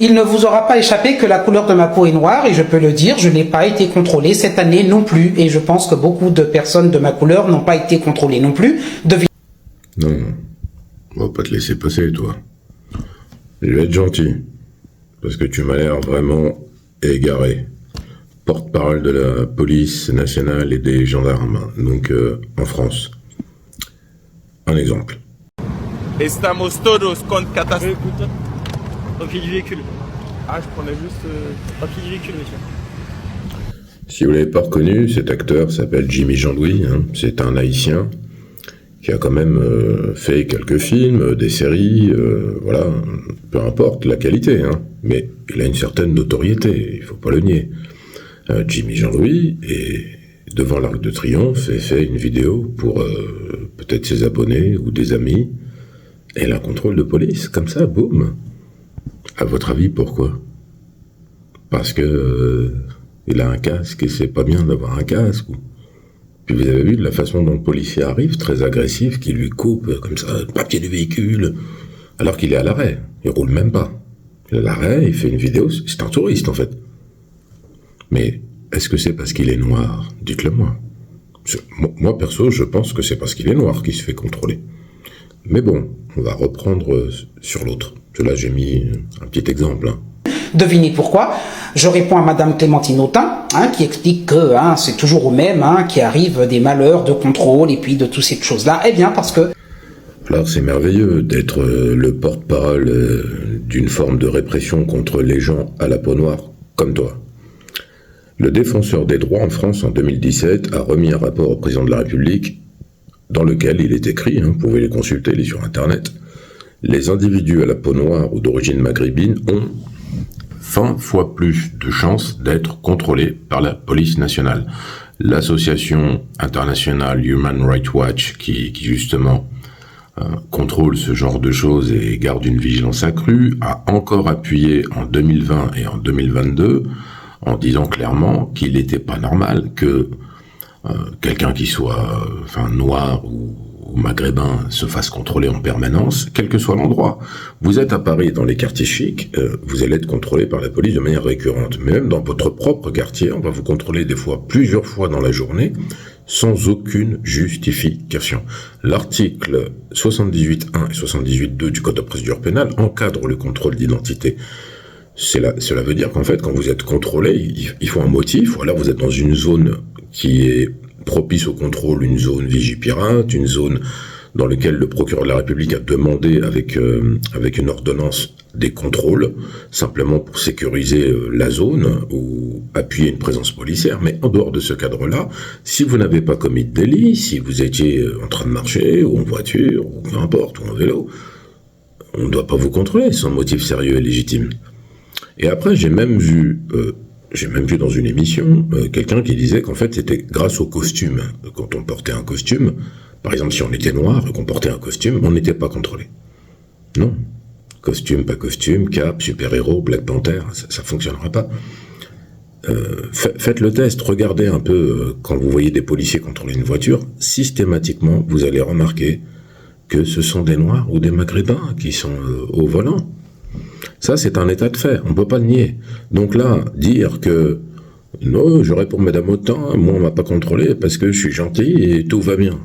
Il ne vous aura pas échappé que la couleur de ma peau est noire et je peux le dire, je n'ai pas été contrôlé cette année non plus et je pense que beaucoup de personnes de ma couleur n'ont pas été contrôlées non plus. Non, on va pas te laisser passer, toi. Je vais être gentil, parce que tu m'as l'air vraiment égaré. Porte-parole de la police nationale et des gendarmes, donc en France. Un exemple. Estamos todos con catastrophe. Écoute, papier du véhicule. Ah, je prenais juste... Papier du véhicule, monsieur. Si vous l'avez pas reconnu, cet acteur s'appelle Jimmy Jean-Louis, hein. C'est un Haïtien qui a quand même fait quelques films, des séries, voilà, peu importe la qualité, hein. Mais il a une certaine notoriété, il faut pas le nier. Jimmy Jean-Louis est devant l'Arc de Triomphe et fait une vidéo pour peut-être ses abonnés ou des amis, et un contrôle de police, comme ça, boum. À votre avis, pourquoi? Parce que il a un casque et c'est pas bien d'avoir un casque. Puis vous avez vu de la façon dont le policier arrive, très agressif, qui lui coupe comme ça le papier du véhicule, alors qu'il est à l'arrêt. Il roule même pas. Il est à l'arrêt, il fait une vidéo, c'est un touriste en fait. Mais est-ce que c'est parce qu'il est noir? Dites-le moi. Moi perso, je pense que c'est parce qu'il est noir qu'il se fait contrôler. Mais bon, on va reprendre sur l'autre. Là, j'ai mis un petit exemple. Hein. Devinez pourquoi? Je réponds à Madame Clémentine Autain, qui explique que c'est toujours au même, qui arrive des malheurs de contrôle et puis de toutes ces choses-là. Eh bien, parce que... Alors, c'est merveilleux d'être le porte-parole d'une forme de répression contre les gens à la peau noire, comme toi. Le défenseur des droits en France, en 2017, a remis un rapport au président de la République dans lequel il est écrit, vous pouvez les consulter, il est sur Internet, les individus à la peau noire ou d'origine maghrébine ont 20 fois plus de chances d'être contrôlés par la police nationale. L'association internationale Human Rights Watch, qui justement contrôle ce genre de choses et garde une vigilance accrue, a encore appuyé en 2020 et en 2022 en disant clairement qu'il n'était pas normal que quelqu'un qui soit noir ou maghrébin se fasse contrôler en permanence, quel que soit l'endroit. Vous êtes à Paris, dans les quartiers chics, vous allez être contrôlé par la police de manière récurrente. Mais même dans votre propre quartier, on va vous contrôler des fois, plusieurs fois dans la journée, sans aucune justification. L'article 78.1 et 78.2 du Code de procédure pénale encadre le contrôle d'identité. Cela veut dire qu'en fait, quand vous êtes contrôlé, il faut un motif, ou alors vous êtes dans une zone qui est propice au contrôle, une zone Vigipirate, une zone dans laquelle le procureur de la République a demandé avec une ordonnance des contrôles, simplement pour sécuriser la zone ou appuyer une présence policière. Mais en dehors de ce cadre-là, si vous n'avez pas commis de délit, si vous étiez en train de marcher, ou en voiture, ou peu importe, ou en vélo, on ne doit pas vous contrôler sans motif sérieux et légitime. Et après, j'ai même vu dans une émission quelqu'un qui disait qu'en fait c'était grâce au costume. Quand on portait un costume, par exemple si on était noir et qu'on portait un costume, on n'était pas contrôlé. Non. Costume, pas costume, cap, super-héros, Black Panther, ça fonctionnera pas. Faites le test, regardez un peu quand vous voyez des policiers contrôler une voiture, systématiquement vous allez remarquer que ce sont des noirs ou des maghrébins qui sont au volant. Ça, c'est un état de fait, on ne peut pas le nier. Donc là, dire que non, je réponds Madame Autain, moi on m'a pas contrôlé parce que je suis gentil et tout va bien.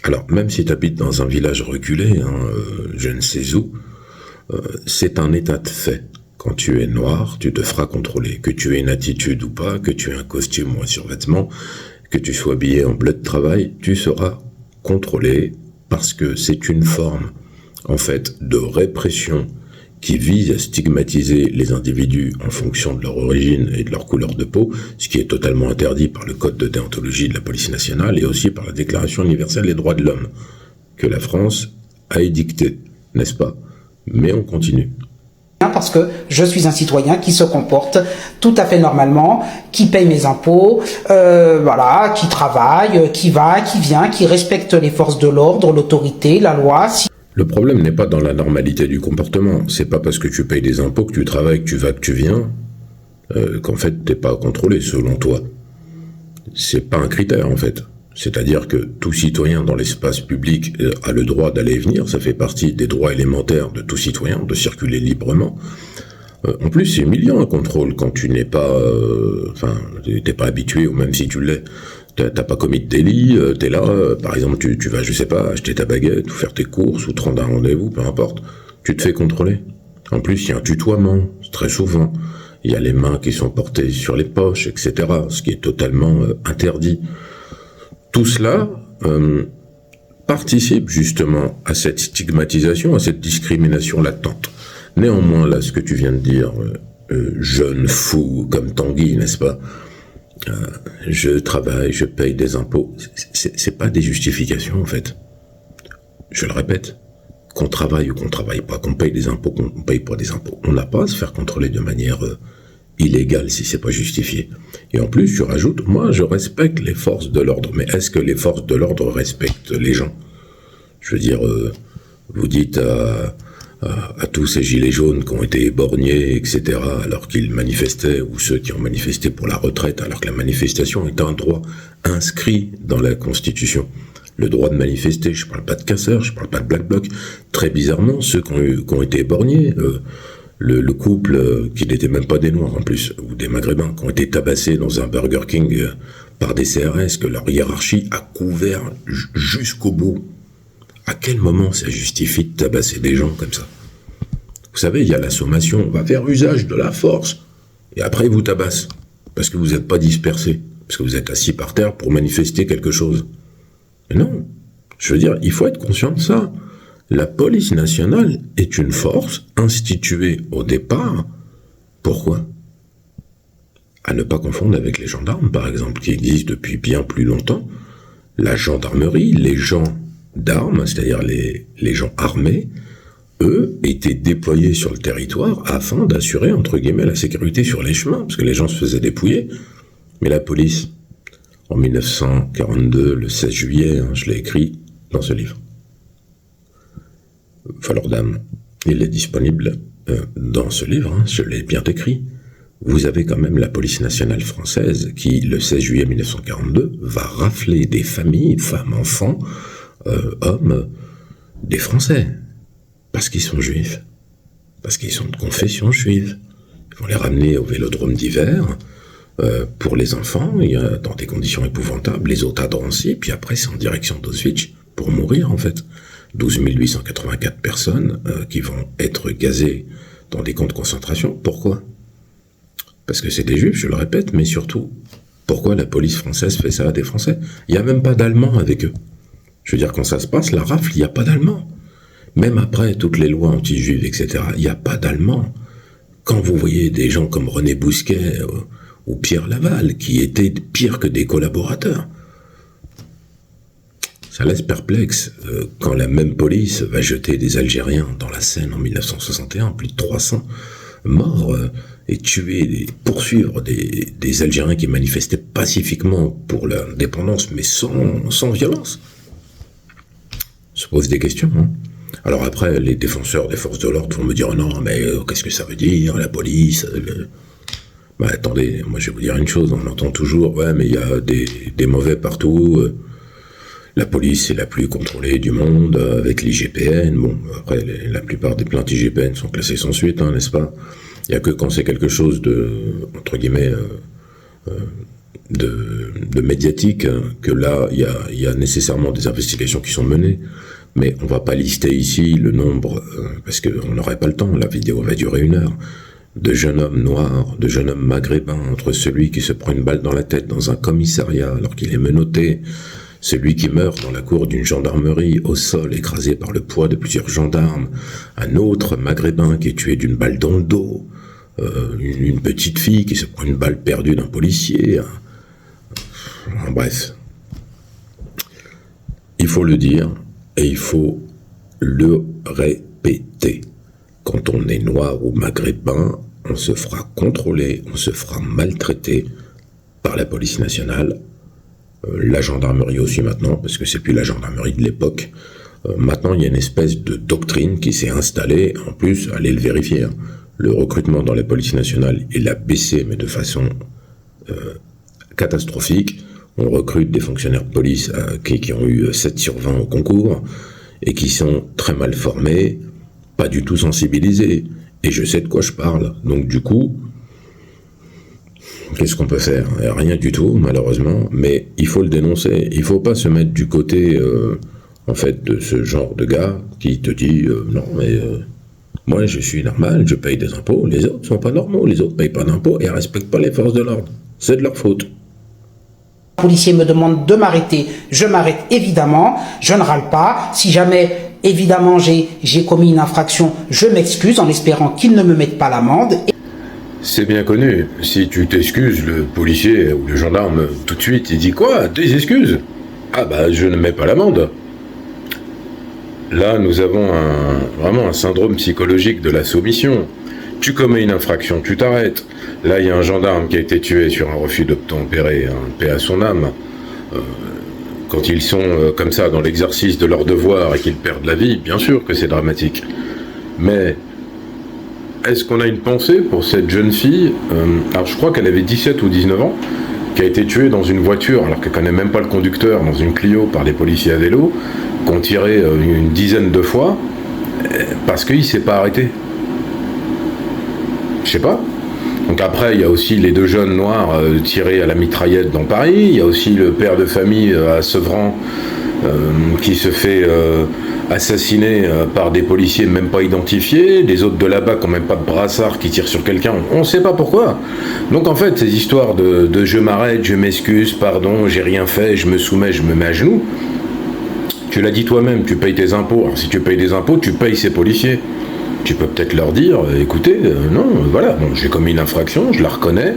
Alors, même si tu habites dans un village reculé, je ne sais où, c'est un état de fait. Quand tu es noir, tu te feras contrôler. Que tu aies une attitude ou pas, que tu aies un costume ou un survêtement, que tu sois habillé en bleu de travail, tu seras contrôlé parce que c'est une forme, en fait, de répression qui vise à stigmatiser les individus en fonction de leur origine et de leur couleur de peau, ce qui est totalement interdit par le Code de déontologie de la police nationale et aussi par la Déclaration universelle des droits de l'homme, que la France a édictée, n'est-ce pas? Mais on continue. Parce que je suis un citoyen qui se comporte tout à fait normalement, qui paye mes impôts, qui travaille, qui va, qui vient, qui respecte les forces de l'ordre, l'autorité, la loi. Le problème n'est pas dans la normalité du comportement. C'est pas parce que tu payes des impôts, que tu travailles, que tu vas, que tu viens, qu'en fait t'es pas contrôlé selon toi. C'est pas un critère en fait. C'est-à-dire que tout citoyen dans l'espace public a le droit d'aller et venir, ça fait partie des droits élémentaires de tout citoyen, de circuler librement. En plus, c'est humiliant un contrôle quand tu n'es pas, t'es pas habitué, ou même si tu l'es, t'as pas commis de délit, t'es là, par exemple, tu vas, je sais pas, acheter ta baguette, ou faire tes courses, ou te rendre un rendez-vous, peu importe, tu te fais contrôler. En plus, il y a un tutoiement, très souvent. Il y a les mains qui sont portées sur les poches, etc., ce qui est totalement interdit. Tout cela participe justement à cette stigmatisation, à cette discrimination latente. Néanmoins, là, ce que tu viens de dire, jeune fou comme Tanguy, n'est-ce pas, je travaille, je paye des impôts, c'est pas des justifications, en fait. Je le répète, qu'on travaille ou qu'on travaille pas, qu'on paye des impôts, qu'on paye pas des impôts, on n'a pas à se faire contrôler de manière illégale si c'est pas justifié. Et en plus, je rajoute, moi, je respecte les forces de l'ordre, mais est-ce que les forces de l'ordre respectent les gens? Je veux dire, vous dites à tous ces gilets jaunes qui ont été éborgnés, etc., alors qu'ils manifestaient, ou ceux qui ont manifesté pour la retraite, alors que la manifestation est un droit inscrit dans la Constitution. Le droit de manifester, je parle pas de casseurs, je parle pas de Black Bloc. Très bizarrement, ceux qui ont été éborgnés, le couple qui n'était même pas des Noirs en plus, ou des Maghrébins, qui ont été tabassés dans un Burger King par des CRS, que leur hiérarchie a couvert jusqu'au bout. À quel moment ça justifie de tabasser des gens comme ça? Vous savez, il y a la sommation, on va faire usage de la force, et après ils vous tabassent, parce que vous n'êtes pas dispersés, parce que vous êtes assis par terre pour manifester quelque chose. Mais non, je veux dire, il faut être conscient de ça. La police nationale est une force instituée au départ. Pourquoi? À ne pas confondre avec les gendarmes, par exemple, qui existent depuis bien plus longtemps. La gendarmerie, les gens d'armes, c'est-à-dire les gens armés, eux, étaient déployés sur le territoire afin d'assurer, entre guillemets, la sécurité sur les chemins, parce que les gens se faisaient dépouiller. Mais la police, en 1942, le 16 juillet, je l'ai écrit dans ce livre. Valordam, il est disponible dans ce livre, je l'ai bien écrit. Vous avez quand même la police nationale française qui, le 16 juillet 1942, va rafler des familles, femmes, enfants, hommes, des Français, parce qu'ils sont juifs, parce qu'ils sont de confession juive. Ils vont les ramener au vélodrome d'hiver, pour les enfants, dans des conditions épouvantables, les autres à Drancy, puis après c'est en direction d'Auschwitz pour mourir en fait. 12 884 personnes qui vont être gazées dans des camps de concentration. Pourquoi? Parce que c'est des juifs, je le répète, mais surtout, pourquoi la police française fait ça à des Français? Il n'y a même pas d'Allemands avec eux. Je veux dire, quand ça se passe, la rafle, il n'y a pas d'Allemands. Même après toutes les lois anti-juives, etc., il n'y a pas d'Allemands. Quand vous voyez des gens comme René Bousquet ou Pierre Laval, qui étaient pires que des collaborateurs, ça laisse perplexe quand la même police va jeter des Algériens dans la Seine en 1961, plus de 300 morts, et tuer, poursuivre des Algériens qui manifestaient pacifiquement pour l'indépendance, mais sans violence. Se pose des questions. Alors après, les défenseurs des forces de l'ordre vont me dire « Non, mais qu'est-ce que ça veut dire, la police ?» Bah attendez, moi je vais vous dire une chose, on entend toujours « Ouais, mais il y a des mauvais partout ». La police est la plus contrôlée du monde, avec l'IGPN. Bon, après, la plupart des plaintes IGPN sont classées sans suite, n'est-ce pas? Il n'y a que quand c'est quelque chose de, entre guillemets, de médiatique, que là, il y a nécessairement des investigations qui sont menées. Mais on va pas lister ici le nombre, parce qu'on n'aurait pas le temps, la vidéo va durer 1 heure, de jeunes hommes noirs, de jeunes hommes maghrébins, entre celui qui se prend une balle dans la tête dans un commissariat alors qu'il est menotté, celui qui meurt dans la cour d'une gendarmerie, au sol, écrasé par le poids de plusieurs gendarmes, un autre maghrébin qui est tué d'une balle dans le dos, une petite fille qui se prend une balle perdue d'un policier. Bref. Il faut le dire, et il faut le répéter. Quand on est noir ou maghrébin, on se fera contrôler, on se fera maltraiter par la police nationale, la gendarmerie aussi maintenant, parce que c'est plus la gendarmerie de l'époque. Maintenant, il y a une espèce de doctrine qui s'est installée. En plus, allez le vérifier, le recrutement dans la police nationale, il a baissé, mais de façon catastrophique. On recrute des fonctionnaires de police qui ont eu 7 sur 20 au concours, et qui sont très mal formés, pas du tout sensibilisés. Et je sais de quoi je parle. Donc du coup, qu'est-ce qu'on peut faire? Rien du tout, malheureusement, mais il faut le dénoncer. Il faut pas se mettre du côté, en fait, de ce genre de gars qui te dit non, mais moi je suis normal, je paye des impôts, les autres sont pas normaux, les autres payent pas d'impôts et respectent pas les forces de l'ordre. C'est de leur faute. Le policier me demande de m'arrêter, je m'arrête évidemment, je ne râle pas. Si jamais, évidemment, j'ai commis une infraction, je m'excuse en espérant qu'il ne me mette pas l'amende. C'est bien connu. Si tu t'excuses, le policier ou le gendarme, tout de suite, il dit quoi? Des excuses? Ah bah, je ne mets pas l'amende. Là, nous avons vraiment un syndrome psychologique de la soumission. Tu commets une infraction, tu t'arrêtes. Là, il y a un gendarme qui a été tué sur un refus d'obtempérer, paix à son âme. Quand ils sont comme ça dans l'exercice de leur devoir et qu'ils perdent la vie, bien sûr que c'est dramatique. Mais est-ce qu'on a une pensée pour cette jeune fille alors je crois qu'elle avait 17 ou 19 ans, qui a été tuée dans une voiture alors qu'elle connaît même pas le conducteur, dans une Clio, par les policiers à vélo, qu'on tirait une dizaine de fois parce qu'il s'est pas arrêté. Je sais pas. Donc après, il y a aussi les deux jeunes noirs tirés à la mitraillette dans Paris. Il y a aussi le père de famille à Sevran qui se fait assassiner par des policiers même pas identifiés. Les autres de là-bas qui n'ont même pas de brassard qui tirent sur quelqu'un. On ne sait pas pourquoi. Donc en fait, ces histoires de je m'arrête, je m'excuse, pardon, j'ai rien fait, je me soumets, je me mets à genoux. Tu l'as dit toi-même, tu payes tes impôts. Alors si tu payes des impôts, tu payes ces policiers. Tu peux peut-être leur dire, écoutez, non, voilà, bon, j'ai commis une infraction, je la reconnais,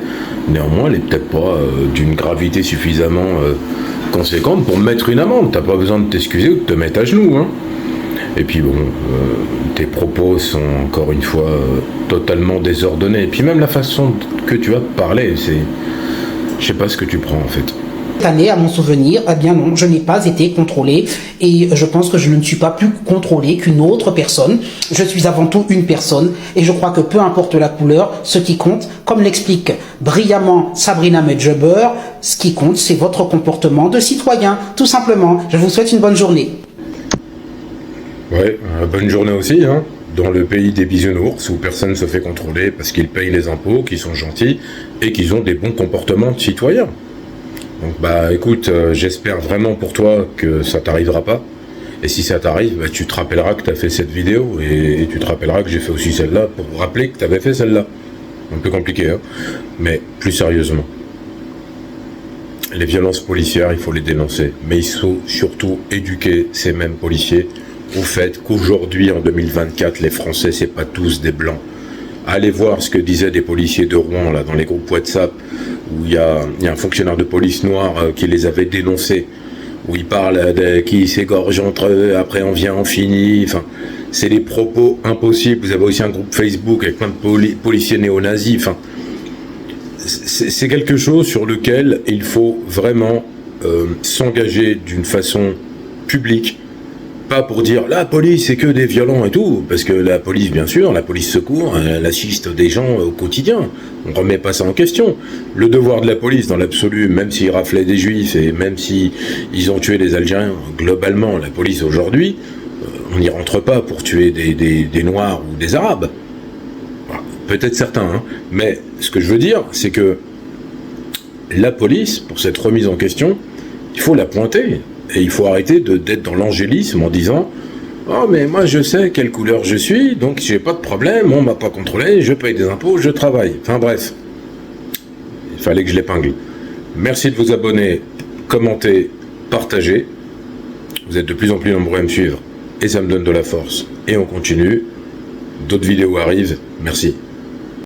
néanmoins, elle n'est peut-être pas d'une gravité suffisamment conséquente pour me mettre une amende. T'as pas besoin de t'excuser ou de te mettre à genoux, hein. Et puis bon, tes propos sont encore une fois totalement désordonnés. Et puis même la façon que tu as parlé, c'est, je sais pas ce que tu prends en fait. Cette année, à mon souvenir, eh bien non, je n'ai pas été contrôlé et je pense que je ne suis pas plus contrôlé qu'une autre personne. Je suis avant tout une personne et je crois que peu importe la couleur, ce qui compte, comme l'explique brillamment Sabrina Medjeber, ce qui compte, c'est votre comportement de citoyen, tout simplement. Je vous souhaite une bonne journée. Ouais, bonne journée aussi, hein. Dans le pays des bisounours où personne ne se fait contrôler parce qu'ils payent les impôts, qu'ils sont gentils et qu'ils ont des bons comportements de citoyens. Donc bah écoute, j'espère vraiment pour toi que ça t'arrivera pas. Et si ça t'arrive, bah, tu te rappelleras que tu as fait cette vidéo et tu te rappelleras que j'ai fait aussi celle-là pour rappeler que tu avais fait celle-là. Un peu compliqué, hein. Mais plus sérieusement. Les violences policières, il faut les dénoncer. Mais il faut surtout éduquer ces mêmes policiers au fait qu'aujourd'hui, en 2024, les Français, c'est pas tous des Blancs. Allez voir ce que disaient des policiers de Rouen, là, dans les groupes WhatsApp, où il y a un fonctionnaire de police noir qui les avait dénoncés, où il parle qui s'égorgent entre eux, après on vient, on finit, enfin, c'est des propos impossibles. Vous avez aussi un groupe Facebook avec plein de policiers néo-nazis, enfin, c'est quelque chose sur lequel il faut vraiment s'engager d'une façon publique, pas pour dire la police c'est que des violents et tout, parce que la police, bien sûr, la police secours, elle assiste des gens au quotidien, on remet pas ça en question. Le devoir de la police dans l'absolu, même s'ils raflaient des juifs et même si ils ont tué des Algériens, globalement la police aujourd'hui, on n'y rentre pas pour tuer des noirs ou des arabes, peut-être certains, hein. Mais ce que je veux dire, c'est que la police, pour cette remise en question, il faut la pointer. Et il faut arrêter d'être dans l'angélisme en disant « Oh, mais moi je sais quelle couleur je suis, donc j'ai pas de problème, on m'a pas contrôlé, je paye des impôts, je travaille. » Enfin bref, il fallait que je l'épingle. Merci de vous abonner, commenter, partager. Vous êtes de plus en plus nombreux à me suivre et ça me donne de la force. Et on continue. D'autres vidéos arrivent. Merci.